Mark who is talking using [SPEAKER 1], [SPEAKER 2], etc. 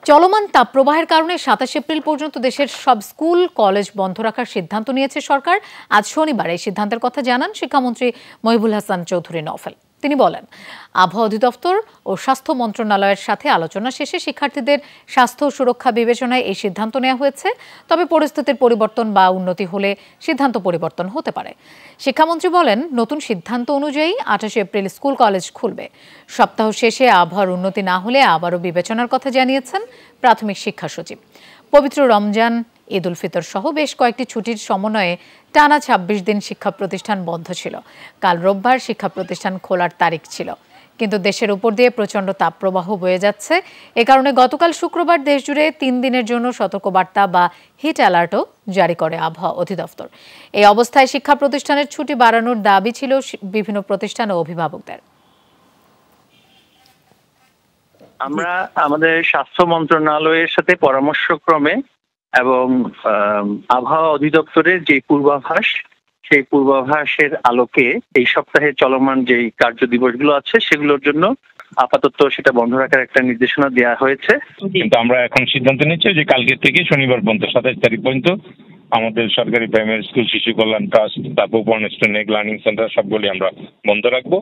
[SPEAKER 1] চলমান তাপপ্রবাহের কারণে ২৭ এপ্রিল পর্যন্ত দেশের সব স্কুল কলেজ বন্ধ রাখার সিদ্ধান্ত নিয়েছে সরকার। আজ শনিবার এই সিদ্ধান্তের কথা জানান শিক্ষামন্ত্রী মহিবুল হাসান চৌধুরী নওফেল। তিনি বলেন, আবহাওয়া অধিদপ্তর ও স্বাস্থ্য মন্ত্রণালয়ের সাথে আলোচনা শেষে শিক্ষার্থীদের স্বাস্থ্য সুরক্ষা বিবেচনায় এই সিদ্ধান্ত নেওয়া হয়েছে। তবে পরিস্থিতির পরিবর্তন বা উন্নতি হলে সিদ্ধান্ত পরিবর্তন হতে পারে। শিক্ষামন্ত্রী বলেন, নতুন সিদ্ধান্ত অনুযায়ী ২৮ এপ্রিল স্কুল কলেজ খুলবে। সপ্তাহ শেষে আবহাওয়ার উন্নতি না হলে আবারও বিবেচনার কথা জানিয়েছেন প্রাথমিক শিক্ষা সচিব। পবিত্র রমজান, ঈদ উল ফিতর সহ বেশ কয়েকটি ছুটির সমন্বয়ে টানা ২৬ দিন শিক্ষা প্রতিষ্ঠান বন্ধ ছিল। কাল রোববার শিক্ষা প্রতিষ্ঠান খোলার তারিখ ছিল, কিন্তু দেশের উপর দিয়ে প্রচণ্ড তাপপ্রবাহ বয়ে যাচ্ছে। এ কারণে গতকাল শুক্রবার দেশজুড়ে ৩ দিনের জন্য সতর্কবার্তা বা হিট অ্যালার্টও জারি করে আবহাওয়া অধিদপ্তর। এই অবস্থায় শিক্ষা প্রতিষ্ঠানের ছুটি বাড়ানোর দাবি ছিল বিভিন্ন প্রতিষ্ঠান ও অভিভাবকদের।
[SPEAKER 2] আমরা আমাদের স্বাস্থ্য মন্ত্রণালয়ের সাথে পরামর্শক্রমে এবং আবহাওয়া অধিদপ্তরের যে পূর্বাভাস, সেই পূর্বাভাসের আলোকে এই সপ্তাহে চলমান যে কার্য দিবসগুলো আছে সেগুলোর জন্য আপাতত সেটা বন্ধ রাখার একটা নির্দেশনা দেওয়া হয়েছে।
[SPEAKER 3] কিন্তু আমরা এখন সিদ্ধান্ত নিচ্ছি যে কালকে থেকে শনিবার পর্যন্ত ২৭ তারিখ পর্যন্ত আমাদের সরকারি প্রাইমারি স্কুল, শিশু কল্যাণ ট্রাস্ট, তারপর উপর লার্নিং সেন্টার সবগুলি আমরা বন্ধ রাখবো।